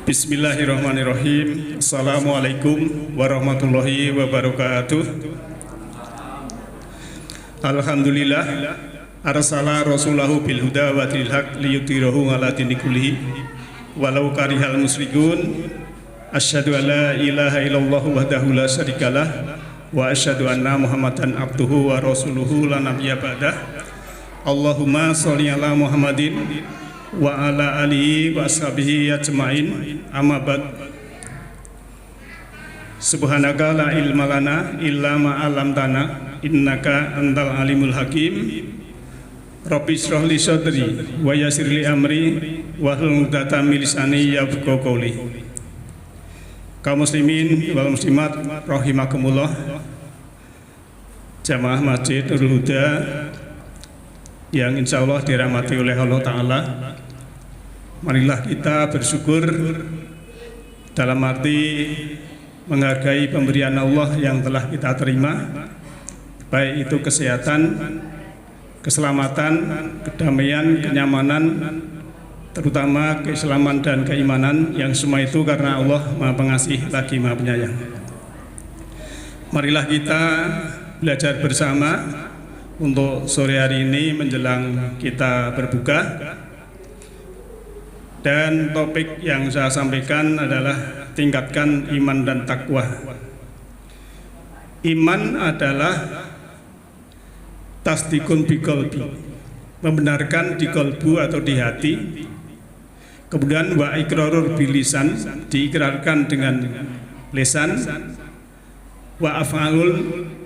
Bismillahirrahmanirrahim. Assalamualaikum warahmatullahi wabarakatuh. Alhamdulillah arsala rasulahu bil huda wa dinil haq liyudhhirahu ala dini kullihi walau karihal musyrikun. Asyhadu an la ilaha illallah wahdahu la syarikalah wa asyhadu anna Muhammadan abduhu wa rasuluhu la nabiyya ba'dah. Allahumma sholli ala Muhammadin wa ala alihi wa ashabihi ajmain. Amma ba'd. Subhanaka la ilma lana illa ma 'allamtana innaka antal alimul hakim. Rabbi shrah li sadri wa yassir li amri wahlul 'uqdatam min lisani yafqahu qawli. Kaum muslimin wal muslimat rahimakumullah, jamaah Masjid Nurul Huda yang insya Allah dirahmati oleh Allah Ta'ala, marilah kita bersyukur dalam arti menghargai pemberian Allah yang telah kita terima, baik itu kesehatan, keselamatan, kedamaian, kenyamanan, terutama keislaman dan keimanan, yang semua itu karena Allah Maha Pengasih lagi Maha Penyayang. Marilah kita belajar bersama untuk sore hari ini menjelang kita berbuka. Dan topik yang saya sampaikan adalah tingkatkan iman dan takwa. Iman adalah tasdikun bi qalbi, membenarkan di qalbu atau di hati. Kemudian wa iqrarur bil lisan, diikrarkan dengan lisan. Wa af'alul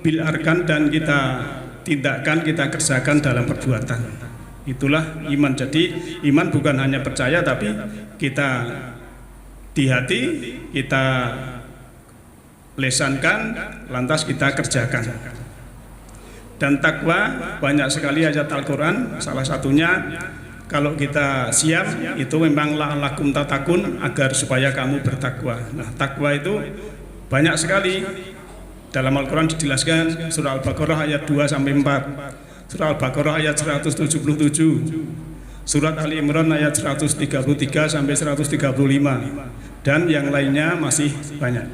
bil arkan, dan kita tindakan, kita kerjakan dalam perbuatan. Itulah iman. Jadi iman bukan hanya percaya, tapi kita di hati, kita lesankan, lantas kita kerjakan. Dan takwa, banyak sekali ayat Al-Quran, salah satunya kalau kita siap itu memang la'allakum tattaqun, agar supaya kamu bertakwa. Nah, takwa itu banyak sekali. Dalam Al-Quran dijelaskan surah Al-Baqarah ayat 2 sampai 4, surah Al-Baqarah ayat 177, surat Ali Imran ayat 133 sampai 135, dan yang lainnya masih banyak.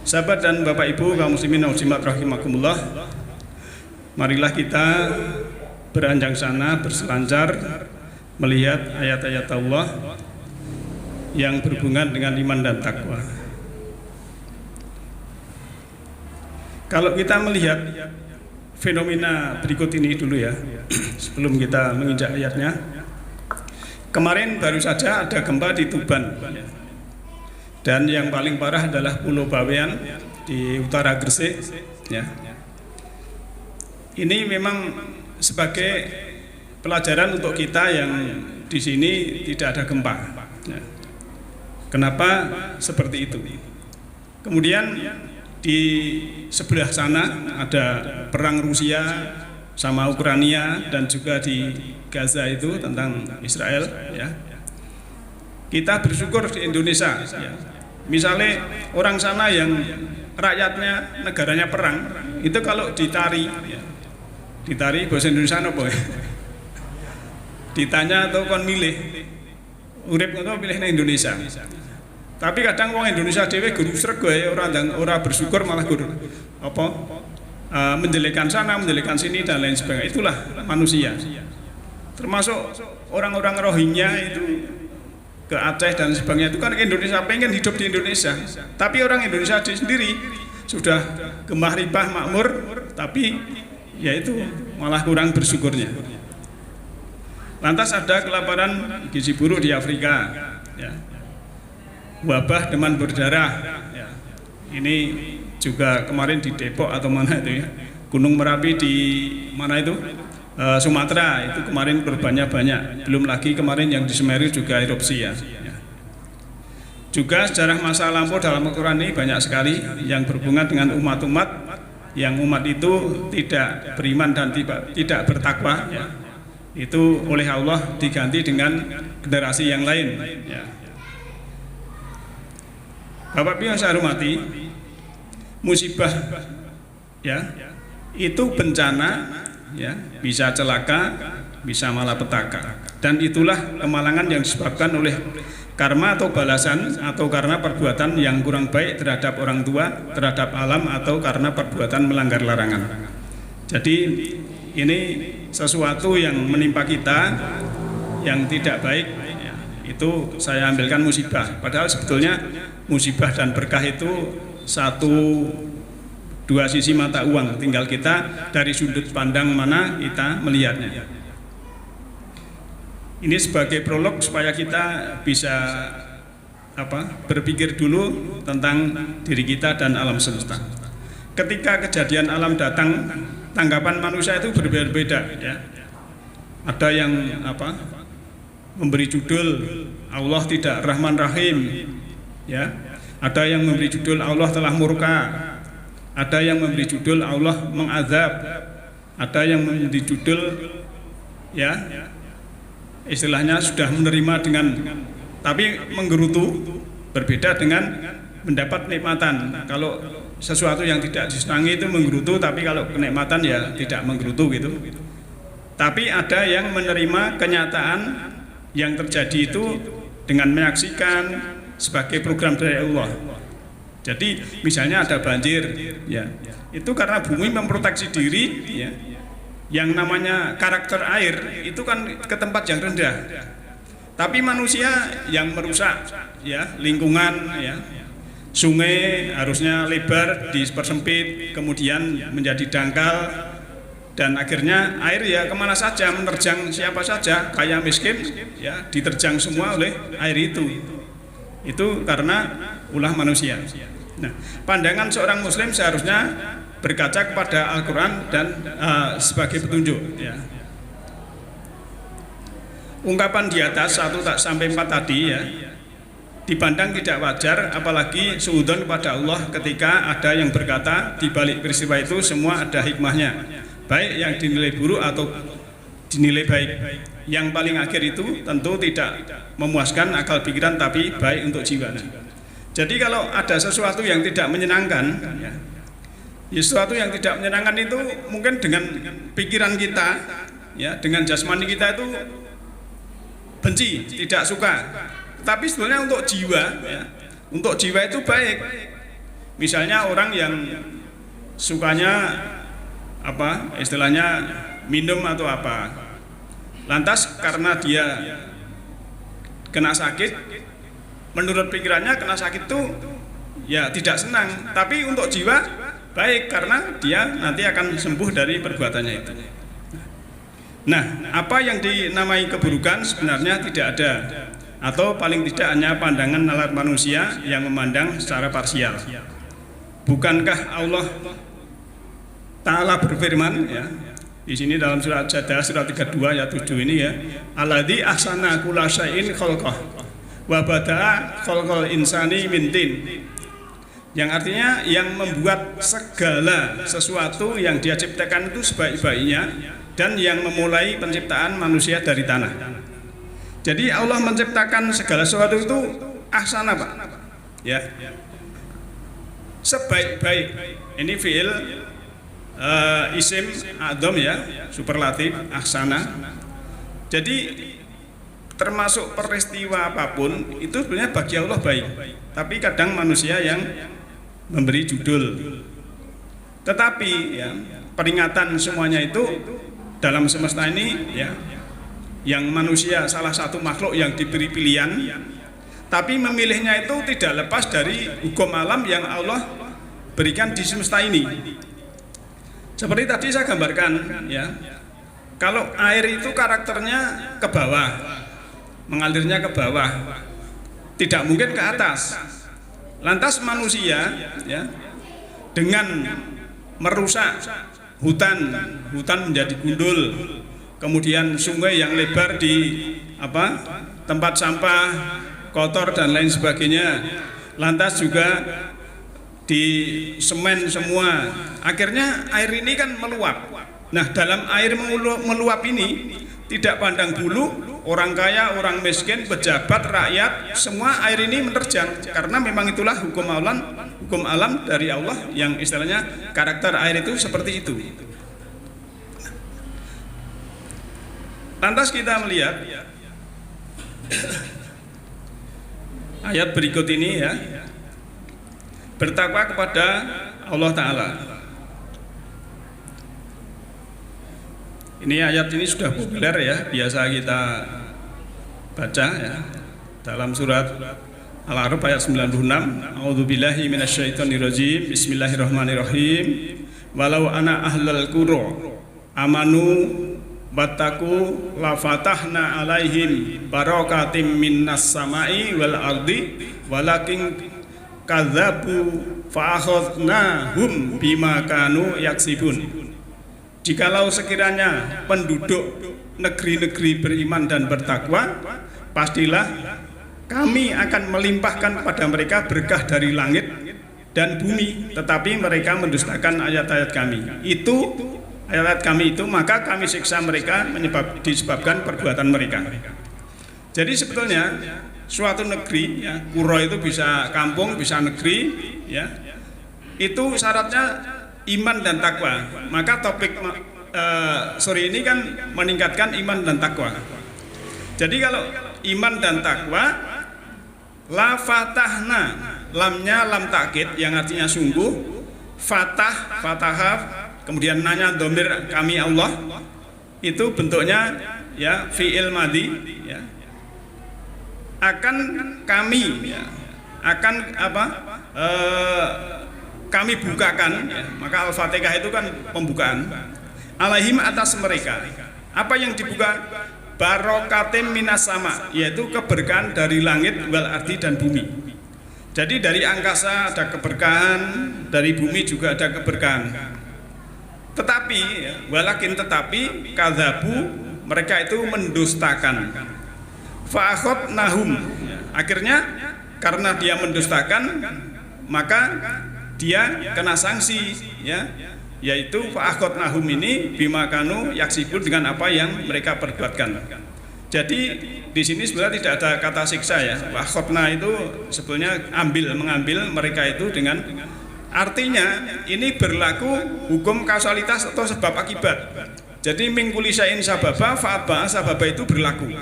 Sahabat dan Bapak Ibu kaum muslimin wal muslimat rahimakumullah, marilah kita beranjang sana, berselancar melihat ayat-ayat Allah yang berhubungan dengan iman dan takwa. Kalau kita melihat fenomena berikut ini dulu ya, sebelum kita menginjak ayatnya. Kemarin baru saja ada gempa di Tuban, dan yang paling parah adalah Pulau Bawean di utara Gresik ya. Ini memang sebagai pelajaran untuk kita yang di sini tidak ada gempa ya. Kenapa seperti itu? Kemudian di sebelah sana ada perang Rusia sama Ukraina, dan juga di Gaza itu tentang Israel ya. Kita bersyukur di Indonesia ya. Misalnya orang sana yang rakyatnya negaranya perang, itu kalau ditari ya, ditari bahasa Indonesia apa ya? Ditanya atau kon milih urip atau pilih Indonesia. Tapi kadang orang Indonesia dhewe guru sreg gawe ora bersyukur, malah guru apa menjelekkan sana, menjelekkan sini dan lain sebagainya. Itulah manusia. Termasuk orang-orang Rohingya itu ke Aceh dan sebagainya, itu kan Indonesia, pengen hidup di Indonesia. Tapi orang Indonesia sendiri sudah gemah ribah makmur, tapi ya itu malah kurang bersyukurnya. Lantas ada kelaparan gizi buruk di Afrika ya. Wabah demam berdarah ya. Ini juga kemarin di Depok atau mana itu ya, Gunung Merapi di mana itu Sumatera, itu kemarin korbannya banyak. Belum lagi kemarin yang di Semeru juga erupsi ya. Juga sejarah masa lampau dalam Al-Quran ini banyak sekali yang berhubungan dengan umat-umat yang umat itu tidak beriman dan tidak bertakwa ya. Itu oleh Allah diganti dengan generasi yang lain ya. Bapak Ibu yang saya hormati, musibah ya itu bencana ya, bisa celaka, bisa malapetaka, dan itulah kemalangan yang disebabkan oleh karma atau balasan, atau karena perbuatan yang kurang baik terhadap orang tua, terhadap alam, atau karena perbuatan melanggar larangan. Jadi ini sesuatu yang menimpa kita yang tidak baik, ya, itu saya ambilkan musibah. Padahal sebetulnya musibah dan berkah itu dua sisi mata uang, tinggal kita dari sudut pandang mana kita melihatnya. Ini sebagai prolog supaya kita bisa berpikir dulu tentang diri kita dan alam semesta. Ketika kejadian alam datang, tanggapan manusia itu berbeda-beda, ya. Ada yang memberi judul Allah tidak Rahman Rahim, ya. Ada yang memberi judul Allah telah murka. Ada yang memberi judul Allah mengazab. Ada yang memberi judul, ya, istilahnya sudah menerima dengan, tapi menggerutu, berbeda dengan mendapat nikmatan. Kalau sesuatu yang tidak disenangi itu menggerutu, tapi kalau kenikmatan ya tidak menggerutu gitu. Tapi ada yang menerima kenyataan yang terjadi itu dengan menyaksikan sebagai program dari Allah. Jadi misalnya ada banjir, ya, itu karena bumi memproteksi diri, ya. Yang namanya karakter air itu kan ke tempat yang rendah. Tapi manusia yang merusak, ya, lingkungan, ya. Sungai harusnya lebar dipersempit, kemudian menjadi dangkal, dan akhirnya air ya kemana saja, menerjang siapa saja, kaya miskin, ya, diterjang semua oleh air itu. Itu karena ulah manusia. Nah, pandangan seorang muslim seharusnya berkaca kepada Al-Quran dan sebagai petunjuk, ya. Ungkapan di atas 1-4 tadi, ya, dipandang tidak wajar, apalagi suudzon kepada Allah ketika ada yang berkata di balik peristiwa itu semua ada hikmahnya, baik yang dinilai buruk atau dinilai baik. Yang paling akhir itu tentu tidak memuaskan akal pikiran, tapi baik untuk jiwa. Jadi kalau ada sesuatu yang tidak menyenangkan, ya, sesuatu yang tidak menyenangkan itu mungkin dengan pikiran kita, ya, dengan jasmani kita itu benci, tidak suka. Tapi sebenarnya untuk jiwa, ya, untuk jiwa itu baik. Misalnya orang yang sukanya istilahnya minum atau apa, lantas karena dia kena sakit, menurut pikirannya kena sakit itu ya tidak senang. Tapi untuk jiwa baik karena dia nanti akan sembuh dari perbuatannya itu. Nah, apa yang dinamai keburukan sebenarnya tidak ada, atau paling tidak hanya pandangan nalar manusia yang memandang secara parsial. Bukankah Allah Ta'ala berfirman, ya, di sini dalam surat Jadah surat 32 ayat 7 ini, ya, alladzi ahsana kulla syai'in khalqah wa bada'a khalqal insani min tin. Yang artinya yang membuat segala sesuatu yang dia ciptakan itu sebaik-baiknya, dan yang memulai penciptaan manusia dari tanah. Jadi Allah menciptakan segala sesuatu itu ahsana, Pak, ya, sebaik-baik. Ini fi'il isim adzam, ya, superlatif ahsana. Jadi termasuk peristiwa apapun itu sebenarnya bagi Allah baik, tapi kadang manusia yang memberi judul. Tetapi, ya, peringatan semuanya itu dalam semesta ini, ya, yang manusia salah satu makhluk yang diberi pilihan, tapi memilihnya itu tidak lepas dari hukum alam yang Allah berikan di semesta ini. Seperti tadi saya gambarkan, ya, kalau air itu karakternya ke bawah, mengalirnya ke bawah, tidak mungkin ke atas. Lantas manusia, ya, dengan merusak hutan menjadi gundul, kemudian sungai yang lebar di tempat sampah kotor dan lain sebagainya, lantas juga di semen semua, akhirnya air ini kan meluap. Nah, dalam air meluap ini tidak pandang bulu, orang kaya, orang miskin, pejabat, rakyat, semua air ini menerjang, karena memang itulah hukum alam dari Allah yang istilahnya karakter air itu seperti itu. Lantas kita melihat ayat berikut ini ya. Bertakwa kepada Allah Ta'ala. Ini ayat ini sudah populer ya, biasa kita baca ya dalam surat Al-A'raf ayat 96. A'udzubillahi minasyaitonirrajim. Bismillahirrahmanirrahim. Walau ana ahlal qura amanu wattaqu la fatahna alaihim barakatim minas samai wal ardi walakin kadzabu fa akhadnahum bima kanu yaksibun. Jikalau sekiranya penduduk negeri-negeri beriman dan bertakwa, pastilah kami akan melimpahkan kepada mereka berkah dari langit dan bumi, tetapi mereka mendustakan ayat-ayat kami. Itu ayat kami itu, maka kami siksa mereka disebabkan perbuatan mereka. Jadi sebetulnya suatu negeri ya, kuro itu bisa kampung, bisa negeri ya, itu syaratnya iman dan takwa. Maka topik sore ini kan meningkatkan iman dan takwa. Jadi kalau iman dan takwa, la fatahna, lamnya lam takkid yang artinya sungguh, fatahah, kemudian nanya domir kami Allah, itu bentuknya ya fi'il madhi ya. Akan kami ya, akan apa? Kami bukakan ya. Maka Al-Fatihah itu kan pembukaan. Alaihim atas mereka. Apa yang dibuka? Barokatim minas sama, yaitu keberkahan dari langit wal ardi dan bumi. Jadi dari angkasa ada keberkahan, dari bumi juga ada keberkahan. Tetapi ya, tetapi kadzabu, mereka itu mendustakan. Fa'akhot nahum, akhirnya karena dia mendustakan, maka dia kena sanksi ya, yaitu fa'akhot nahum ini bimakanu yaksibun, dengan apa yang mereka perbuatkan. Jadi di sini sebenarnya tidak ada kata siksa ya. Fa'akhotna itu sebetulnya mengambil mereka itu dengan artinya ini berlaku hukum kausalitas atau sebab akibat. Jadi min kulli syai'in sababa fa'atba'a sababa itu berlaku.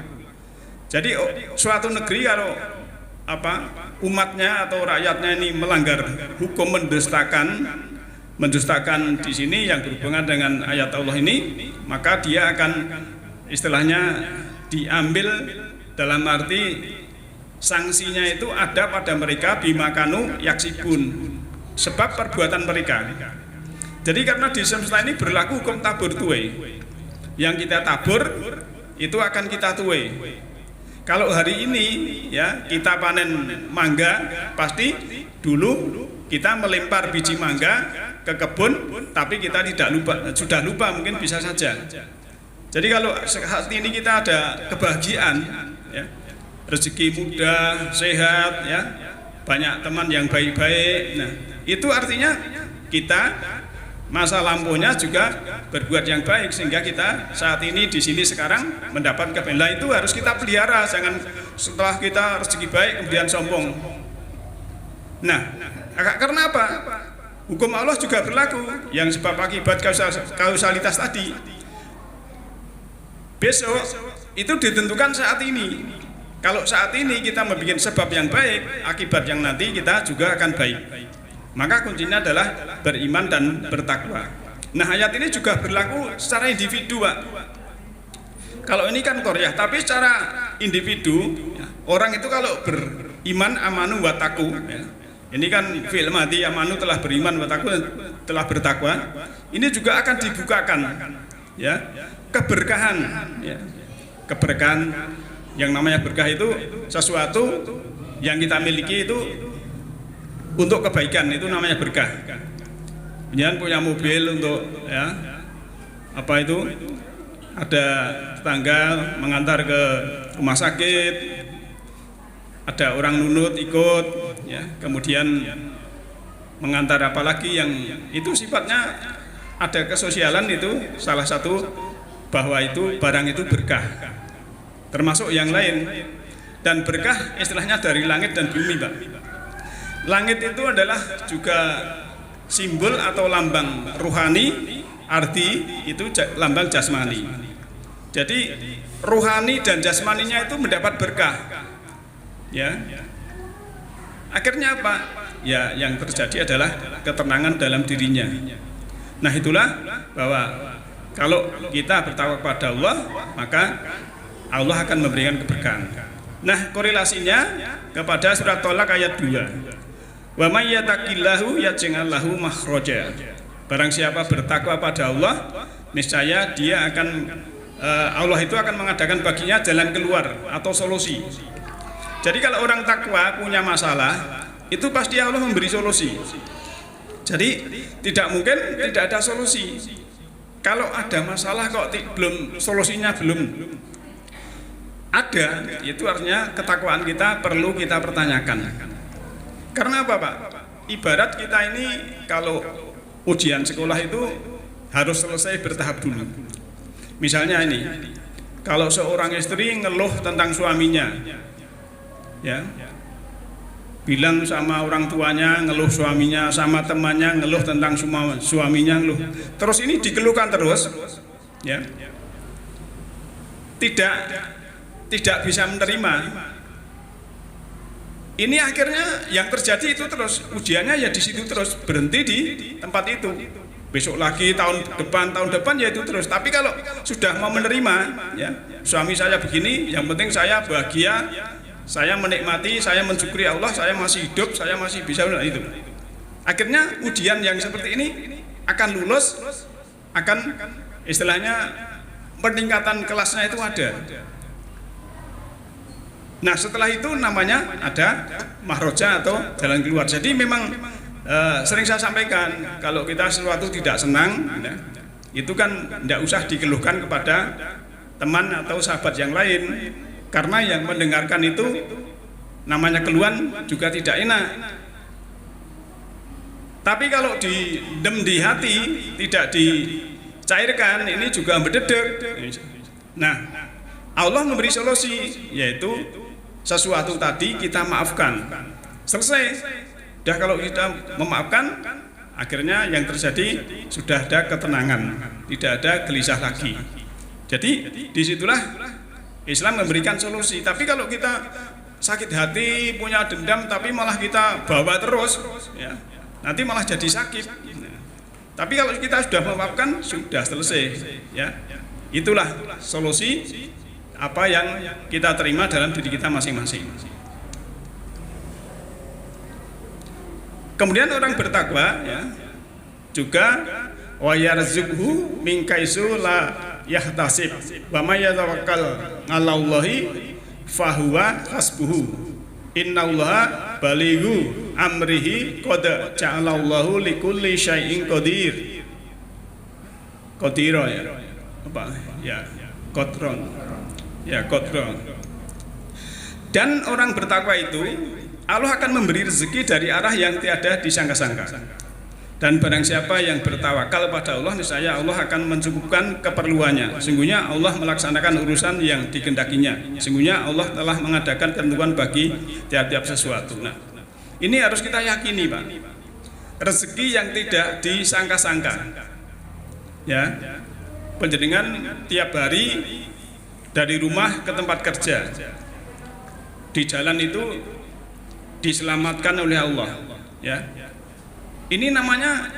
Jadi suatu negeri kalau umatnya atau rakyatnya ini melanggar hukum mendustakan di sini yang berhubungan dengan ayat Allah ini, maka dia akan istilahnya diambil dalam arti sanksinya itu ada pada mereka bimakanu yaksibun, sebab perbuatan mereka. Jadi karena di semesta ini berlaku hukum tabur tuai, yang kita tabur itu akan kita tuai. Kalau hari ini ya kita panen mangga, pasti dulu kita melempar biji mangga ke kebun, tapi kita sudah lupa mungkin bisa saja. Jadi kalau saat ini kita ada kebahagiaan ya, rezeki muda, sehat ya, banyak teman yang baik-baik. Nah, itu artinya kita masa lampaunya juga berbuat yang baik, sehingga kita saat ini di sini sekarang mendapat kebenaran. Itu harus kita pelihara, jangan setelah kita rezeki baik kemudian sombong. Nah, karena apa? Hukum Allah juga berlaku, yang sebab akibat kausalitas tadi. Besok itu ditentukan saat ini. Kalau saat ini kita membuat sebab yang baik, akibat yang nanti kita juga akan baik. Maka kuncinya adalah beriman dan bertakwa. Nah, ayat ini juga berlaku secara individu, Pak. Kalau ini kan Korea, tapi secara individu ya, orang itu kalau beriman amanu wataku ya, ini kan fi'il madhi, amanu telah beriman, wataku telah bertakwa. Ini juga akan dibukakan ya, keberkahan ya. Keberkahan, yang namanya berkah itu sesuatu yang kita miliki itu untuk kebaikan, itu namanya berkah. Jangan punya mobil untuk ya apa itu, ada tetangga mengantar ke rumah sakit, ada orang nunut ikut ya, kemudian mengantar, apalagi yang itu sifatnya ada kesosialan, itu salah satu bahwa itu barang itu berkah, termasuk yang lain. Dan berkah istilahnya dari langit dan bumi, Pak. Langit itu adalah juga simbol atau lambang ruhani, arti itu lambang jasmani. Jadi ruhani dan jasmaninya itu mendapat berkah. Ya. Akhirnya apa? Ya, yang terjadi adalah ketenangan dalam dirinya. Nah, itulah bahwa kalau kita bertakwa kepada Allah, maka Allah akan memberikan keberkahan. Nah, korelasinya kepada surat Tolak ayat 2. Wa may yattaqillahu yaj'al lahu makhraja. Barang siapa bertakwa pada Allah, niscaya dia akan Allah itu akan mengadakan baginya jalan keluar atau solusi. Jadi kalau orang takwa punya masalah, itu pasti Allah memberi solusi. Jadi tidak mungkin tidak ada solusi. Kalau ada masalah kok belum solusinya belum ada, itu artinya ketakwaan kita perlu kita pertanyakan. Karena apa, Pak? Ibarat kita ini kalau ujian sekolah itu harus selesai bertahap dulu. Misalnya ini, kalau seorang istri ngeluh tentang suaminya, ya, bilang sama orang tuanya ngeluh suaminya, sama temannya ngeluh tentang suaminya ngeluh. Terus ini dikeluhkan terus, ya, tidak bisa menerima. Ini akhirnya yang terjadi itu terus ujiannya ya di situ terus, berhenti di tempat itu. Besok lagi tahun depan ya itu terus. Tapi kalau sudah mau menerima, ya, suami saya begini, yang penting saya bahagia, saya menikmati, saya mensyukuri Allah, saya masih hidup, saya masih bisa itu. Akhirnya ujian yang seperti ini akan lulus, akan istilahnya peningkatan kelasnya itu ada. Nah, setelah itu namanya ada mahroja atau jalan keluar. Jadi memang sering saya sampaikan, kalau kita sesuatu tidak senang, ya, itu kan tidak usah dikeluhkan kepada teman atau sahabat yang lain, karena yang mendengarkan itu namanya keluhan juga tidak enak. Tapi kalau didem di hati, tidak dicairkan, ini juga berdedek. Nah, Allah memberi solusi, yaitu sesuatu tadi kita maafkan, selesai. Dah kalau kita memaafkan, akhirnya yang terjadi sudah ada ketenangan, tidak ada gelisah lagi. Jadi disitulah Islam memberikan solusi. Tapi kalau kita sakit hati, punya dendam, tapi malah kita bawa terus, ya, nanti malah jadi sakit. Tapi kalau kita sudah memaafkan, sudah selesai, ya. Itulah solusi apa yang kita terima dalam diri kita masing-masing. Kemudian orang bertakwa, ya, juga wa yarzuqhu min kaisu la yahtasib wa may yatawakkal 'alallahi fahuwa hasbuhu innallaha balighu amrihi qad ja'alallahu likulli syai'in qadir. Qadira, ya, apa ya, qadron, ya, qadron. Dan orang bertakwa itu Allah akan memberi rezeki dari arah yang tiada disangka-sangka. Dan barang siapa yang bertawakal pada Allah, niscaya Allah akan mencukupkan keperluannya. Sungguhnya Allah melaksanakan urusan yang dikehendakinya. Sungguhnya Allah telah mengadakan ketentuan bagi tiap-tiap sesuatu. Nah, ini harus kita yakini, Pak. Rezeki yang tidak disangka-sangka. Ya. Panjenengan tiap hari dari rumah ke tempat kerja. Di jalan itu diselamatkan oleh Allah, ya. Ini namanya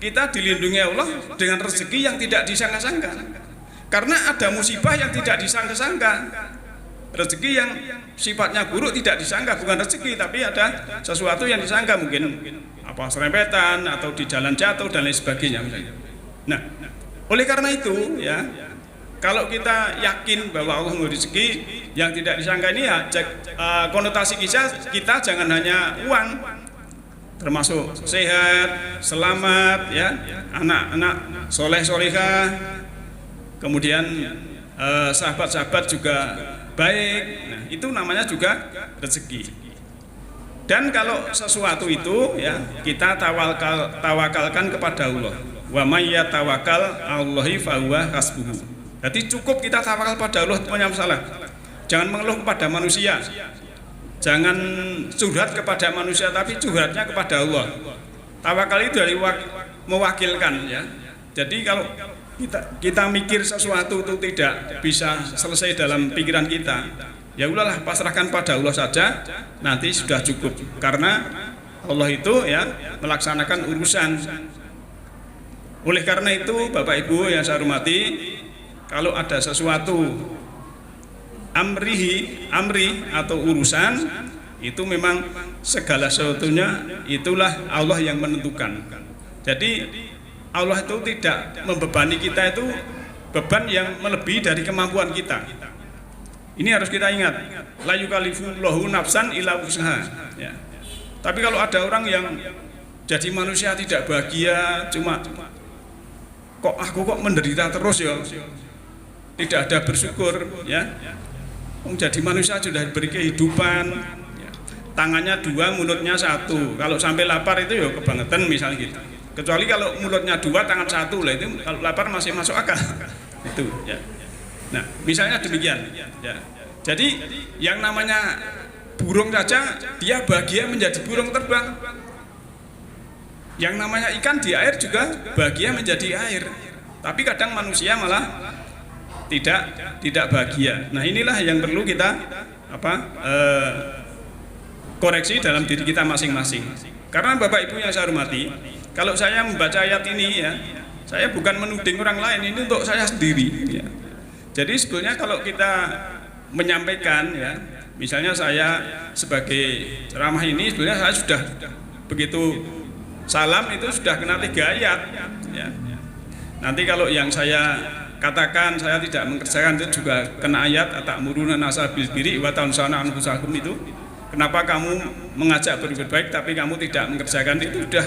kita dilindungi Allah dengan rezeki yang tidak disangka-sangka. Karena ada musibah yang tidak disangka-sangka. Rezeki yang sifatnya buruk tidak disangka, bukan rezeki, tapi ada sesuatu yang disangka, mungkin apa serempetan atau di jalan jatuh dan lain sebagainya misalnya. Nah, oleh karena itu, ya, kalau kita yakin bahwa Allah memberi rezeki yang tidak disangka ini, ya, konotasi kita jangan hanya uang, termasuk sehat, selamat, ya, anak-anak soleh-solehah, kemudian sahabat-sahabat juga baik. Nah, itu namanya juga rezeki. Dan kalau sesuatu itu, ya, kita tawakalkan kepada Allah. Wa may yatawakkal 'alallahi fahuwa hasbuhu. Jadi cukup kita tawakal pada Allah, punya masalah. Jangan mengeluh kepada manusia. Jangan curhat kepada manusia, tapi curhatnya kepada Allah. Tawakal itu dari mewakilkan, ya. Jadi kalau kita mikir sesuatu itu tidak bisa selesai dalam pikiran kita, ya udahlah pasrahkan pada Allah saja, nanti sudah cukup, karena Allah itu ya melaksanakan urusan. Oleh karena itu Bapak Ibu yang saya hormati, kalau ada sesuatu amri atau urusan, itu memang segala sesuatunya itulah Allah yang menentukan. Jadi Allah itu tidak membebani kita itu beban yang melebihi dari kemampuan kita. Ini harus kita ingat. La yukallifullahu nafsan illa wus'aha. Ya. Tapi kalau ada orang yang jadi manusia tidak bahagia, cuma kok aku kok menderita terus ya, tidak ada bersyukur ya. Jadi manusia sudah diberi kehidupan, ya. Tangannya dua, mulutnya satu. Kalau sampai lapar itu ya kebangetan misalnya gitu. Kecuali kalau mulutnya dua, tangan satu lah, itu kalau lapar masih masuk akal. Itu ya. Nah, misalnya demikian ya. Jadi yang namanya burung saja dia bahagia menjadi burung terbang. Yang namanya ikan di air juga bahagia menjadi air. Tapi kadang manusia malah tidak bahagia. Nah, inilah yang perlu kita koreksi dalam diri kita masing-masing. Karena Bapak Ibu yang saya hormati, kalau saya membaca ayat ini ya, saya bukan menuding orang lain, ini untuk saya sendiri ya. Jadi sebetulnya kalau kita menyampaikan ya, misalnya saya sebagai ceramah ini sebetulnya saya sudah begitu salam itu sudah kena 3 ayat ya. Nanti kalau yang saya katakan saya tidak mengerjakan itu juga kena ayat atamuruna nasa bil birri wa tansawna anfusakum itu. Kenapa kamu mengajak berbuat baik tapi kamu tidak mengerjakan, itu sudah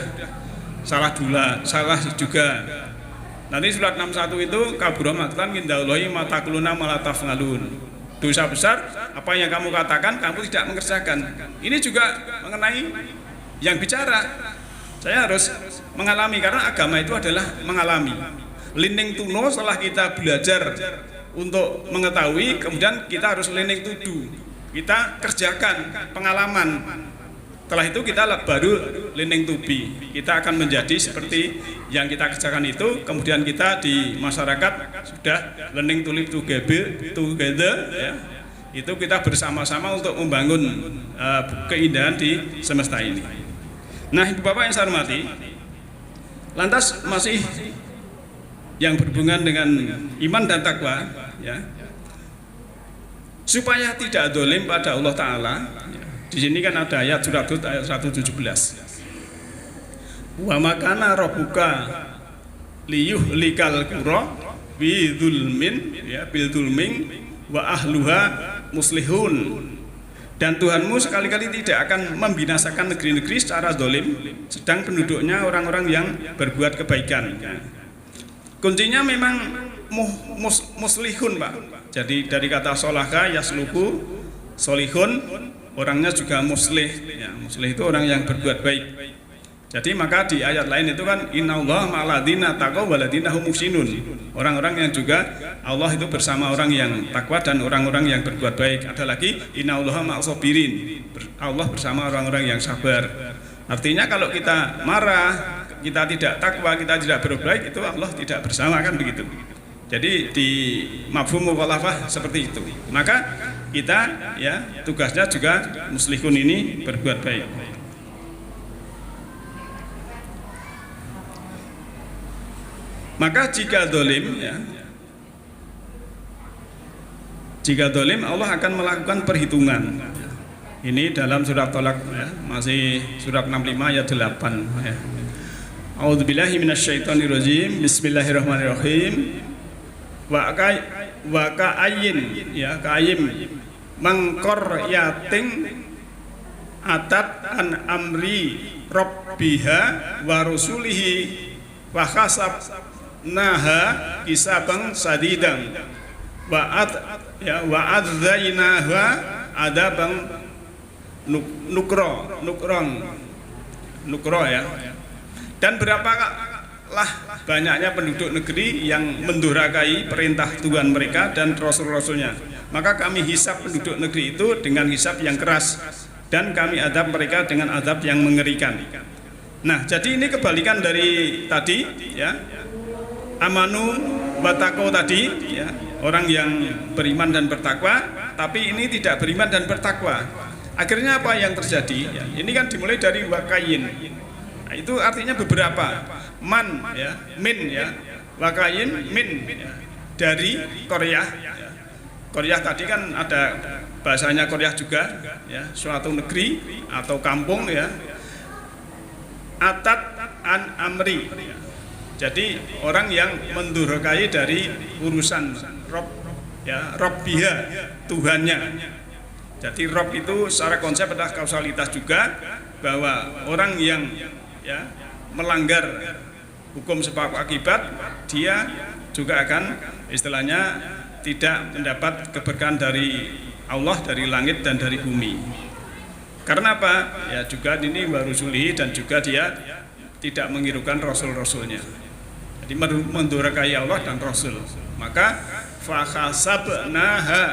salah juga. Nanti surat 61 itu kabura maqtan indallahi ma taquluna ma la taf'alun. Dosa besar apa yang kamu katakan kamu tidak mengerjakan. Ini juga mengenai yang bicara. Saya harus mengalami, karena agama itu adalah mengalami. Linding tuno setelah kita belajar untuk mengetahui, kemudian kita harus linding tudu. Kita kerjakan pengalaman. Setelah itu kita baru linding tubi. Kita akan menjadi seperti yang kita kerjakan itu. Kemudian kita di masyarakat sudah learning to live together ya. Itu kita bersama-sama untuk membangun keindahan di semesta ini. Nah, Ibu Bapak yang saya hormati, lantas masih yang berhubungan dengan iman dan takwa ya. Supaya tidak dolim pada Allah Ta'ala ya. Di sini kan ada ayat surat Hud ayat 117. Wa makana rabbuka liyuhlikal qura bi dzulmin ya bil dzulmin wa ahluha muslihun. Dan Tuhanmu sekali-kali tidak akan membinasakan negeri-negeri secara dolim, sedang penduduknya orang-orang yang berbuat kebaikan. Kuncinya memang muslihun, Pak. Jadi dari kata solaka yasluku, solihun, orangnya juga muslih. Ya, muslih itu orang yang berbuat baik. Jadi maka di ayat lain itu kan innallaha ma'alladzina taqaw walladzina hum muhsinun. Orang-orang yang juga Allah itu bersama orang yang takwa dan orang-orang yang berbuat baik. Ada lagi innallaha ma'as-sabirin. Allah bersama orang-orang yang sabar. Artinya kalau kita marah, kita tidak takwa, kita tidak berbuat baik, itu Allah tidak bersama, kan begitu. Jadi di mafhum mukhalafah seperti itu. Maka kita ya tugasnya juga muslihun ini berbuat baik. Maka jika dolim ya, jika dolim Allah akan melakukan perhitungan. Ini dalam surat Tolak ya, masih surat 65 ayat 8 ya. A'udzubillahi minasyaitonirrajim. Bismillahirrahmanirrahim. Wa ka'ayyin ya ka'ayyim mangkor yating atat an amri rabbiha wa rusulihi wa khasab naha kisabang sadidang wa adzainaha adabang nukro ya. Dan berapakah banyaknya penduduk negeri yang mendurhakai perintah Tuhan mereka dan rasul-rasulnya, maka kami hisab penduduk negeri itu dengan hisab yang keras dan kami adab mereka dengan adab yang mengerikan. Nah, jadi ini kebalikan dari tadi ya, amanu wa taqwa tadi ya, orang yang beriman dan bertakwa. tapi ini tidak beriman dan bertakwa. Akhirnya apa yang terjadi? Ya, ini kan dimulai dari wakayin. Nah, itu artinya beberapa. Man, ya, min, ya, wakayin, min, ya, dari Korea. Ya. Korea tadi kan ada bahasanya Korea juga, ya, suatu negeri atau kampung, ya. Atat an amri. Ya. Jadi orang yang mendurhakai dari urusan Rob, ya, Robbiha, Tuhannya. Jadi Rob itu secara konsep adalah kausalitas juga, bahwa orang yang, ya, melanggar hukum sebab akibat, dia juga akan istilahnya tidak mendapat keberkahan dari Allah, dari langit dan dari bumi. Karena apa? Ya juga ini warusuli, dan juga dia tidak mengirukan rasul-rasulnya. Jadi mendurhakai Allah dan Rasul. Maka fakhasabnaha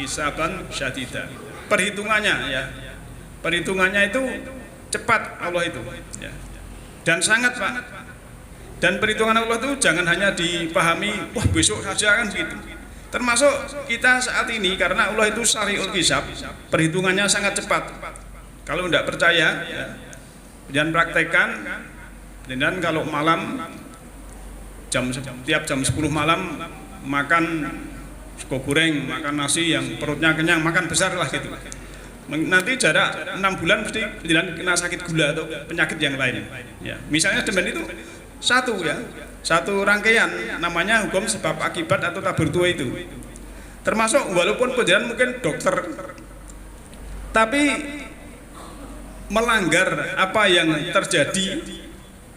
hisaban syadida. Perhitungannya, ya, perhitungannya itu cepat Allah itu, ya, dan sangat, Pak. Dan perhitungan Allah itu jangan hanya dipahami wah besok saja kan gitu. Termasuk kita saat ini, karena Allah itu syari'ul hisab, perhitungannya sangat cepat. Kalau tidak percaya, ya, jangan praktekkan. Dan kalau malam tiap jam 10 malam makan sego goreng, makan nasi yang perutnya kenyang, makan besar lah gitu. Nanti jarak 6 bulan mesti kena sakit gula atau penyakit yang lain. Ya, misalnya demen itu satu, ya, satu rangkaian namanya hukum sebab akibat atau tabur tua itu. Termasuk walaupun penjalan mungkin dokter, tapi melanggar apa yang terjadi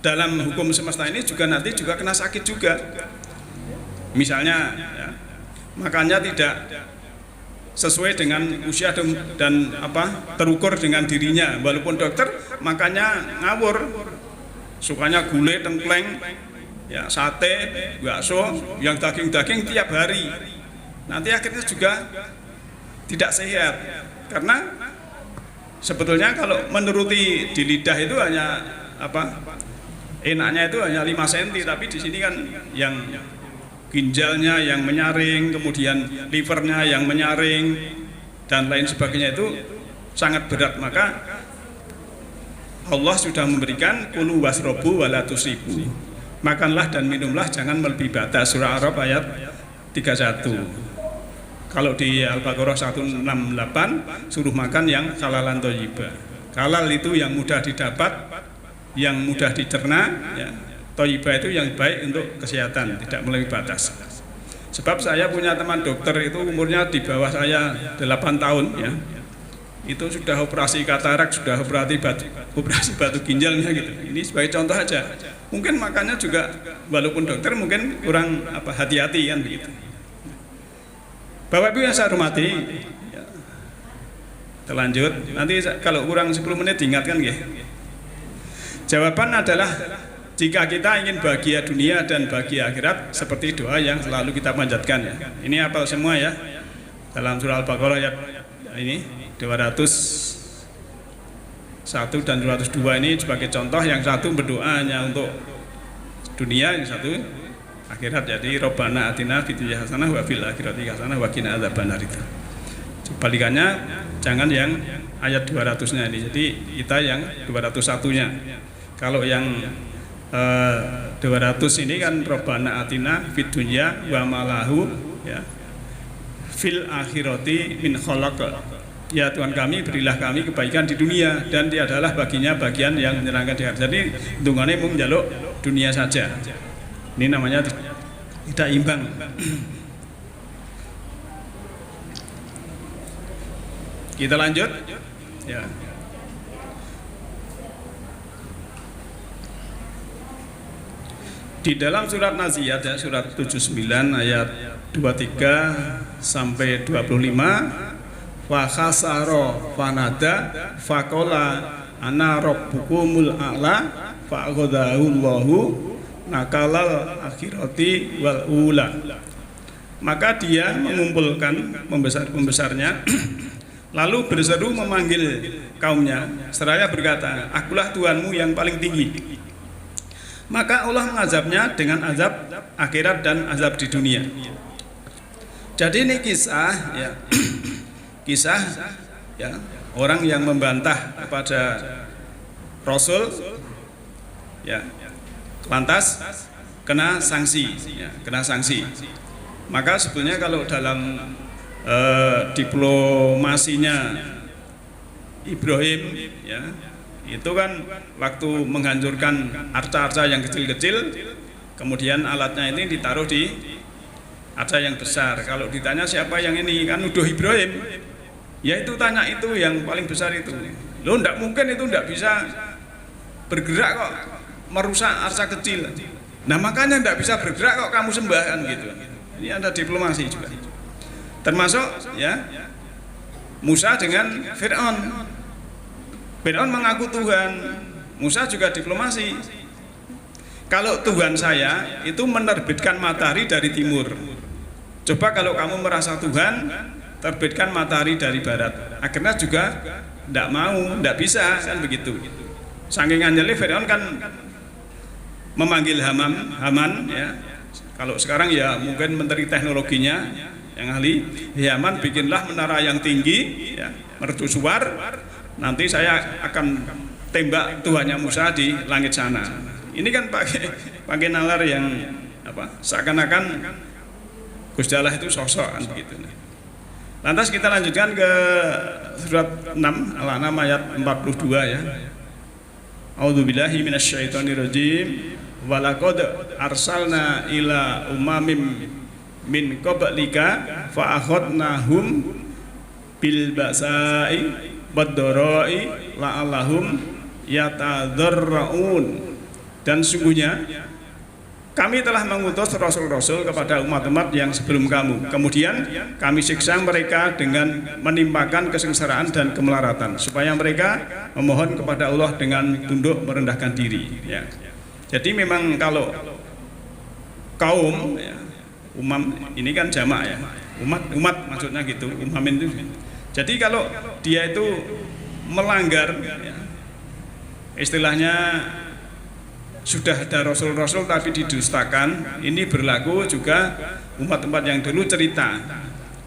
dalam hukum semesta ini juga nanti juga kena sakit juga. Misalnya, ya, makannya tidak sesuai dengan usia dan terukur dengan dirinya, walaupun dokter makannya ngawur, sukanya gulai, tengkleng, ya, sate, bakso, yang daging-daging tiap hari, nanti akhirnya juga tidak sehat. Karena sebetulnya kalau menuruti di lidah itu hanya enaknya itu hanya 5 cm, tapi di sini kan yang ginjalnya yang menyaring, kemudian livernya yang menyaring, dan lain sebagainya itu sangat berat. Maka Allah sudah memberikan kulu wasrobu wala tusibu, makanlah dan minumlah jangan melebihi batas. Surah Araf ayat 31. Kalau di Al-Baqarah 168 suruh makan yang halalan thayyibah. Halal itu yang mudah didapat, yang mudah dicerna, ya. Thayyibah itu yang baik untuk kesehatan, tidak melebihi batas. Sebab saya punya teman dokter itu umurnya di bawah saya 8 tahun, ya. Itu sudah operasi katarak, sudah operasi batu ginjalnya gitu. Ini sebagai contoh aja. Mungkin makannya juga walaupun dokter mungkin kurang hati-hati kan begitu. Bapak Ibu yang saya hormati, ya, terlanjut. Nanti kalau kurang 10 menit diingatkan ya. Jawaban adalah jika kita ingin bahagia dunia dan bahagia akhirat, seperti doa yang selalu kita panjatkan, ya. Ini hafal semua, ya. Dalam surah Al-Baqarah ayat ini 201 dan 202 ini sebagai contoh. Yang satu berdoa hanya untuk dunia, yang satu akhirat. Jadi Rabbana atina fid dunya hasanah wa fil akhirati hasanah wa qina adzabannar itu. Kebalikannya jangan yang ayat 200-nya ini. Jadi kita yang 201-nya. Kalau yang 200 ini kan Rabbana atina fid dunya wa malahu, ya, fil akhirati min khalaq. Ya Tuhan kami, berilah kami kebaikan di dunia dan dia adalah baginya bagian yang menyenangkan di akhirat. Jadi hitungannya mau menjaluk dunia saja. Ini namanya tidak imbang. Kita lanjut, ya. Di dalam surat Naziat, ya, surat 79 ayat 23 sampai 25, fa khasara fanada faqala ana rabbukumul a'la fa ghadahullahu nakalal akhirati wal ula. Maka dia mengumpulkan pembesar-pembesarnya lalu berseru memanggil kaumnya seraya berkata, akulah Tuhanmu yang paling tinggi. Maka Allah mengazabnya dengan azab akhirat dan azab di dunia. Jadi ini kisah, ya, kisah ya orang yang membantah kepada Rasul ya lantas kena sanksi ya, kena sanksi. Maka sebetulnya kalau dalam diplomasinya Ibrahim ya itu kan waktu menghancurkan arca-arca yang kecil-kecil, kemudian alatnya ini ditaruh di arca yang besar. Kalau ditanya siapa yang ini, kan nuduh Ibrahim, ya itu tanya itu yang paling besar itu. Loh, enggak mungkin itu enggak bisa bergerak kok, merusak arca kecil. Nah makanya enggak bisa bergerak kok kamu sembah kan gitu. Ini ada diplomasi juga. Termasuk ya Musa dengan Fir'aun. Fir'aun mengaku Tuhan, Musa juga diplomasi. Kalau Tuhan saya itu menerbitkan matahari dari timur. Coba kalau kamu merasa Tuhan, terbitkan matahari dari barat. Akhirnya juga tidak mau, tidak bisa kan begitu. Saking anjali Fir'aun kan memanggil Haman ya. Kalau sekarang ya mungkin menteri teknologinya yang ahli, Haman bikinlah menara yang tinggi ya, mercusuar. Nanti saya akan tembak Tuhannya Musa di langit sana. Ini kan pakai nalar yang apa? Seakan-akan Gusti Allah itu sosok kan begitu. Lantas kita lanjutkan ke surat 6 Al-An'am ayat 42 ya. A'udzubillahi minasyaitonirrajim. Walaqad arsalna ila umamim min qablika fa akhadnahum bil ba'sa'i bad-dara'i la'allahum yatadarraun. Dan sungguhnya kami telah mengutus rasul-rasul kepada umat-umat yang sebelum kamu, kemudian kami siksa mereka dengan menimpakan kesengsaraan dan kemelaratan, supaya mereka memohon kepada Allah dengan tunduk merendahkan diri ya. Jadi memang kalau kaum ya, ini kan jamak ya, umat maksudnya gitu, umamin itu. Jadi kalau dia itu melanggar ya, istilahnya sudah ada rasul-rasul tapi didustakan, ini berlaku juga umat-umat yang dulu cerita.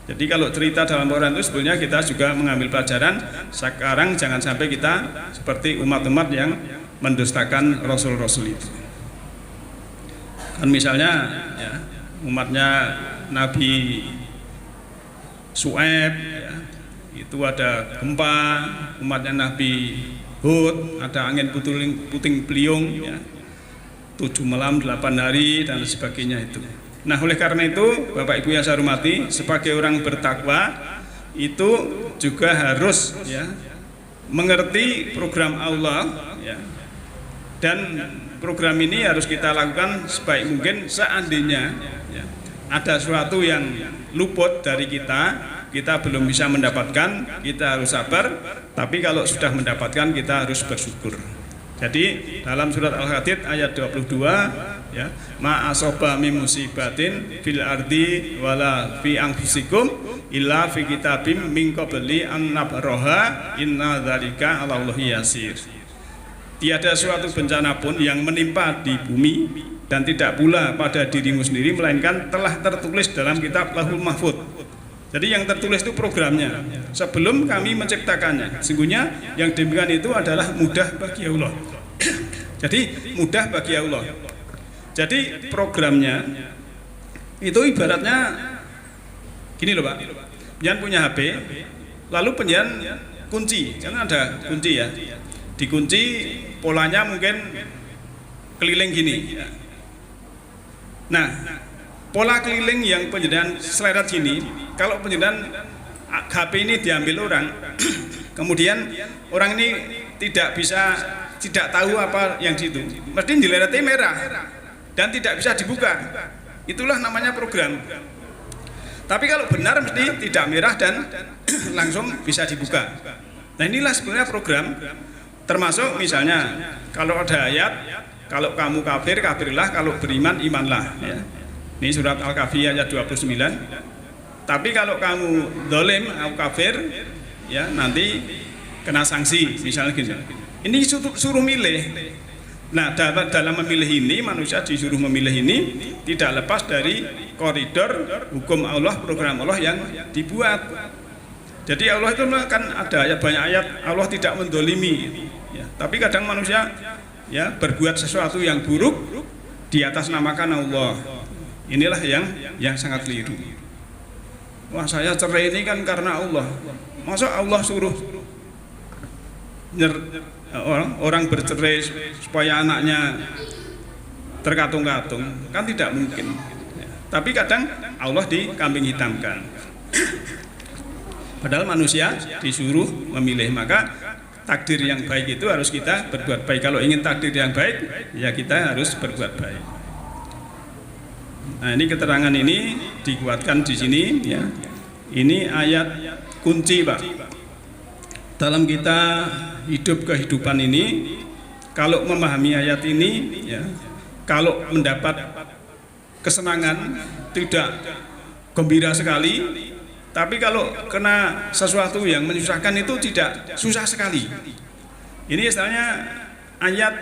Jadi kalau cerita dalam Quran itu sebetulnya kita juga mengambil pelajaran. Sekarang jangan sampai kita seperti umat-umat yang mendustakan rasul-rasul itu. Kan misalnya ya, umatnya Nabi Su'aib ya, itu ada gempa, umatnya Nabi Hud ada angin puting beliung ya, 7 malam 8 hari dan sebagainya itu. Nah oleh karena itu Bapak Ibu yang saya hormati, sebagai orang bertakwa itu juga harus ya mengerti program Allah ya, dan program ini harus kita lakukan sebaik mungkin. Seandainya ya, ada sesuatu yang luput dari kita belum bisa mendapatkan, kita harus sabar. Tapi kalau sudah mendapatkan, kita harus bersyukur. Jadi dalam surat Al-Hadid ayat 22 ya, ma asoba min musibatin fil ardi wala fi anfusikum illa fi kitabim min qabli an nabraha inna dzalika 'alallahi yasir. Tiada suatu bencana pun yang menimpa di bumi dan tidak pula pada dirimu sendiri, melainkan telah tertulis dalam kitab Lauhul Mahfuz. Jadi yang tertulis itu programnya sebelum kami menciptakannya. Sesungguhnya yang demikian itu adalah mudah bagi Allah. Jadi mudah bagi Allah. Jadi programnya itu ibaratnya gini loh Pak. Penyian punya HP, lalu penyian kunci, karena ada kunci ya. Dikunci polanya mungkin keliling gini. Nah, pola keliling yang penjadian seleret gini, kalau penjadian HP ini diambil orang, kemudian orang ini tidak tahu apa yang di situ, mesti dileretnya merah dan tidak bisa dibuka. Itulah namanya program. Tapi kalau benar mesti tidak merah dan langsung bisa dibuka. Nah inilah sebenarnya program. Termasuk misalnya kalau ada ayat, kalau kamu kafir, kafirlah, kalau beriman, imanlah ya. Ini surat Al-Kahfi ayat 29. Tapi kalau kamu dolim, kamu kafir ya, nanti kena sanksi misalnya gitu. Ini suruh milih. Nah dalam memilih ini, manusia disuruh memilih ini tidak lepas dari koridor hukum Allah, program Allah yang dibuat. Jadi Allah itu kan ada banyak ayat Allah tidak mendolimi ya. Tapi kadang manusia ya berbuat sesuatu yang buruk di atas namakan Allah. Inilah yang sangat keliru. Wah, saya cerai ini kan karena Allah. Masa Allah suruh orang bercerai supaya anaknya terkatung-katung? Kan tidak mungkin. Tapi kadang Allah dikambing hitamkan. Padahal manusia disuruh memilih, maka takdir yang baik itu harus kita berbuat baik. Kalau ingin takdir yang baik, ya kita harus berbuat baik. Nah, ini keterangan ini dikuatkan di sini ya. Ini ayat kunci, Pak. Dalam kita hidup kehidupan ini, kalau memahami ayat ini ya, kalau mendapat kesenangan tidak gembira sekali. Tapi kalau kena sesuatu yang menyusahkan itu tidak susah sekali. Ini istilahnya ayat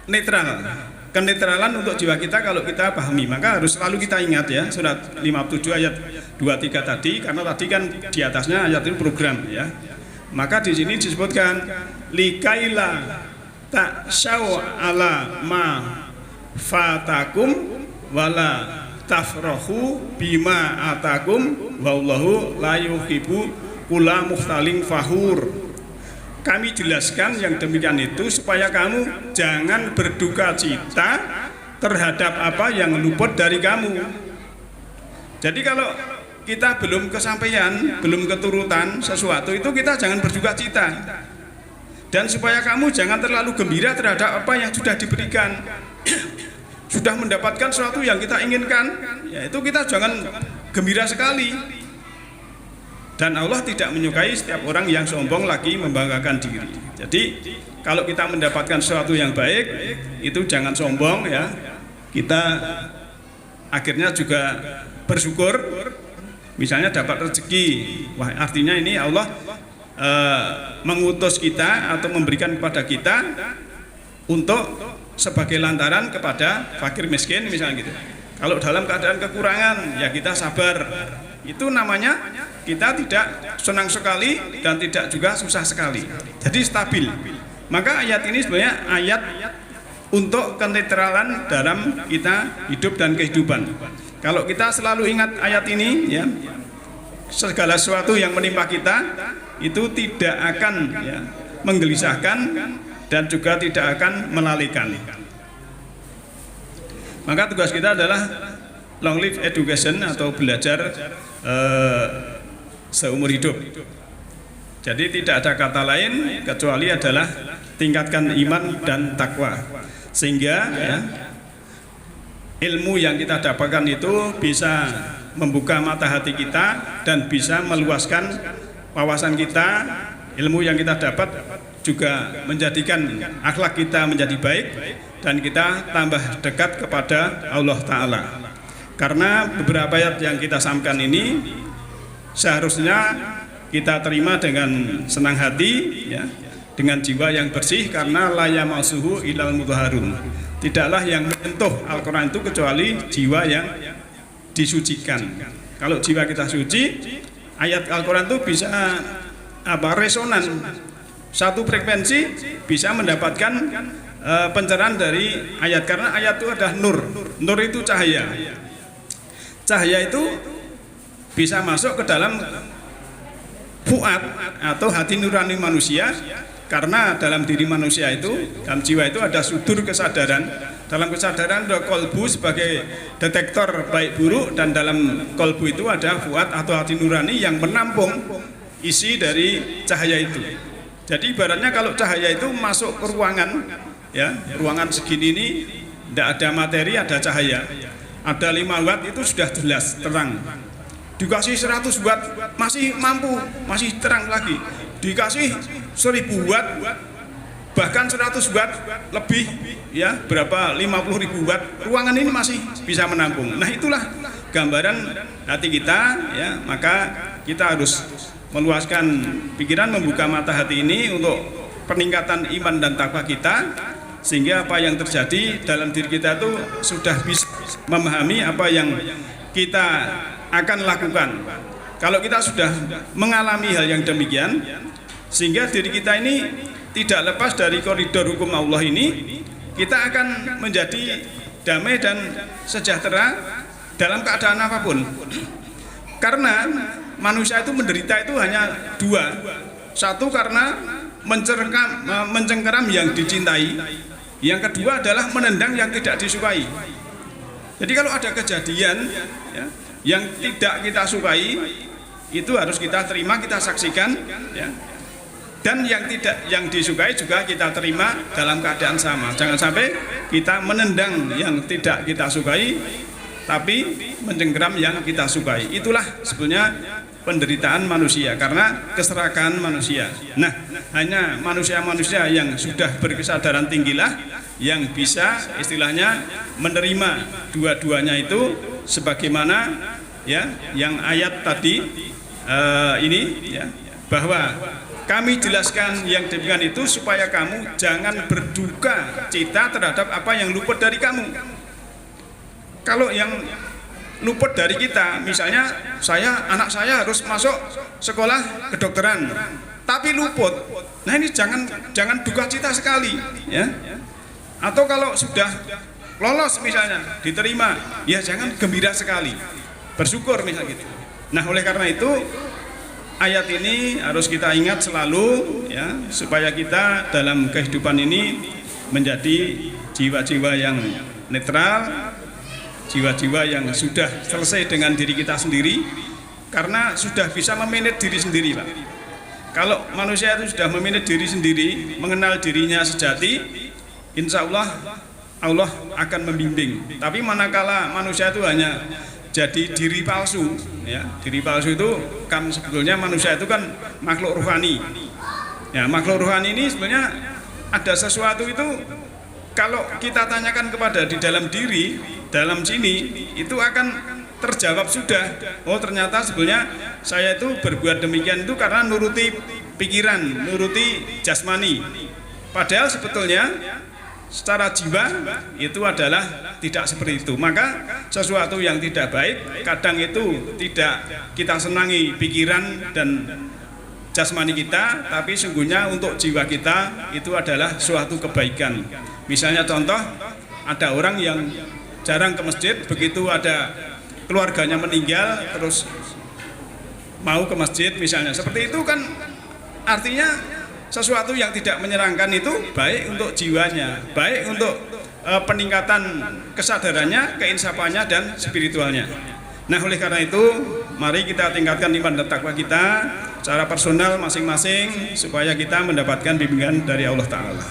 netral. Kenetralan untuk jiwa kita kalau kita pahami, maka harus selalu kita ingat ya surat 57 ayat 23 tadi, karena tadi kan di atasnya ayat itu program ya. Maka di sini disebutkan likaila ta'syaw ala ma fatakum wala tafrahu bima atakum wallahu la yuhibbu kulla mukhtalin fakhur. Kami jelaskan yang demikian itu supaya kamu jangan berduka cita terhadap apa yang luput dari kamu. Jadi kalau kita belum kesampaian, belum keturutan sesuatu itu kita jangan berduka cita. Dan supaya kamu jangan terlalu gembira terhadap apa yang sudah diberikan. Sudah mendapatkan sesuatu yang kita inginkan, ya itu kita jangan gembira sekali. Dan Allah tidak menyukai setiap orang yang sombong lagi membanggakan diri. Jadi kalau kita mendapatkan sesuatu yang baik, itu jangan sombong ya. Kita akhirnya juga bersyukur. Misalnya dapat rezeki, wah artinya ini Allah mengutus kita atau memberikan kepada kita untuk sebagai lantaran kepada fakir miskin misalnya gitu. Kalau dalam keadaan kekurangan ya kita sabar. Itu namanya kita tidak senang sekali dan tidak juga susah sekali. Jadi stabil. Maka ayat ini sebenarnya ayat untuk kenetralan dalam kita hidup dan kehidupan. Kalau kita selalu ingat ayat ini ya, segala sesuatu yang menimpa kita itu tidak akan ya, menggelisahkan dan juga tidak akan melalikan. Maka tugas kita adalah long live education atau belajar seumur hidup. Jadi tidak ada kata lain kecuali adalah tingkatkan iman dan takwa, sehingga ya, ilmu yang kita dapatkan itu bisa membuka mata hati kita dan bisa meluaskan wawasan kita. Ilmu yang kita dapat juga menjadikan akhlak kita menjadi baik dan kita tambah dekat kepada Allah Ta'ala. Karena beberapa ayat yang kita sampaikan ini seharusnya kita terima dengan senang hati ya, dengan jiwa yang bersih, karena la yamassuhu ilal mutahharun. Tidaklah yang menyentuh Al-Quran itu kecuali jiwa yang disucikan. Kalau jiwa kita suci, ayat Al-Quran itu bisa resonan, satu frekuensi bisa mendapatkan pencerahan dari ayat, karena ayat itu adalah nur. Nur itu cahaya. Cahaya itu bisa masuk ke dalam fuad atau hati nurani manusia, karena dalam diri manusia itu, dalam jiwa itu ada sudur kesadaran. Dalam kesadaran ada kolbu sebagai detektor baik buruk, dan dalam kolbu itu ada fuad atau hati nurani yang menampung isi dari cahaya itu. Jadi ibaratnya kalau cahaya itu masuk ke ruangan ya, ruangan segini ini tidak ada materi, ada cahaya. Ada 5 watt itu sudah jelas terang. Dikasih 100 watt masih mampu, masih terang lagi. Dikasih 1000 watt bahkan 100 watt lebih ya, berapa 50.000 watt, ruangan ini masih bisa menampung. Nah, itulah gambaran hati kita ya. Maka kita harus meluaskan pikiran, membuka mata hati ini untuk peningkatan iman dan takwa kita, sehingga apa yang terjadi dalam diri kita itu sudah bisa memahami apa yang kita akan lakukan. Kalau kita sudah mengalami hal yang demikian, sehingga diri kita ini tidak lepas dari koridor hukum Allah ini, kita akan menjadi damai dan sejahtera dalam keadaan apapun. Karena manusia itu menderita itu hanya dua. Satu karena mencengkeram yang dicintai, yang kedua adalah menendang yang tidak disukai. Jadi kalau ada kejadian ya, yang tidak kita sukai, itu harus kita terima, kita saksikan ya. Dan yang disukai juga kita terima dalam keadaan sama. Jangan sampai kita menendang yang tidak kita sukai, tapi mencengkeram yang kita sukai. Itulah sebenarnya penderitaan manusia, karena keserakahan manusia. Nah, hanya manusia-manusia yang sudah berkesadaran tinggilah yang bisa istilahnya menerima dua-duanya itu, sebagaimana ya yang ayat tadi ini ya, bahwa kami jelaskan yang demikian itu supaya kamu jangan berduka cita terhadap apa yang luput dari kamu. Kalau yang luput dari kita, misalnya anak saya harus masuk sekolah kedokteran, tapi luput. Nah ini jangan duka cita sekali, ya. Atau kalau sudah lolos misalnya, diterima, ya jangan gembira sekali, bersyukur misalnya gitu. Nah oleh karena itu ayat ini harus kita ingat selalu, ya, supaya kita dalam kehidupan ini menjadi jiwa-jiwa yang netral, jiwa-jiwa yang sudah selesai dengan diri kita sendiri, karena sudah bisa memanage diri sendiri, Pak. Kalau manusia itu sudah memanage diri sendiri, mengenal dirinya sejati, insya Allah Allah akan membimbing. Tapi manakala manusia itu hanya jadi diri palsu, ya, diri palsu itu kan sebetulnya manusia itu kan makhluk rohani. Ya, makhluk rohani ini sebenarnya ada sesuatu itu kalau kita tanyakan kepada di dalam diri, dalam sini itu akan terjawab sudah. Oh ternyata sebenarnya saya itu berbuat demikian itu karena nuruti pikiran, nuruti jasmani. Padahal sebetulnya secara jiwa itu adalah tidak seperti itu. Maka sesuatu yang tidak baik kadang itu tidak kita senangi pikiran dan jasmani kita, tapi sungguhnya untuk jiwa kita itu adalah suatu kebaikan. Misalnya contoh, ada orang yang jarang ke masjid, begitu ada keluarganya meninggal terus mau ke masjid misalnya, seperti itu kan artinya sesuatu yang tidak menyenangkan itu baik untuk jiwanya, baik untuk peningkatan kesadarannya, keinsafannya dan spiritualnya. Nah oleh karena itu mari kita tingkatkan iman dan takwa kita secara personal masing-masing supaya kita mendapatkan bimbingan dari Allah Ta'ala.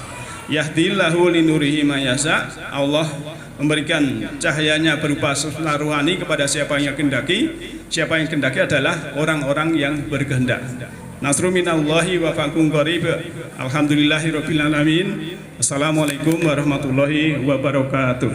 Yahdillahu linurihi mayasa, Allah memberikan cahayanya berupa sunnah ruhani kepada siapa yang kehendaki. Siapa yang kehendaki adalah orang-orang yang berkehendak. Nasru minallahi wa faqun qarib. Alhamdulillahirabbil alamin. Assalamualaikum warahmatullahi wabarakatuh.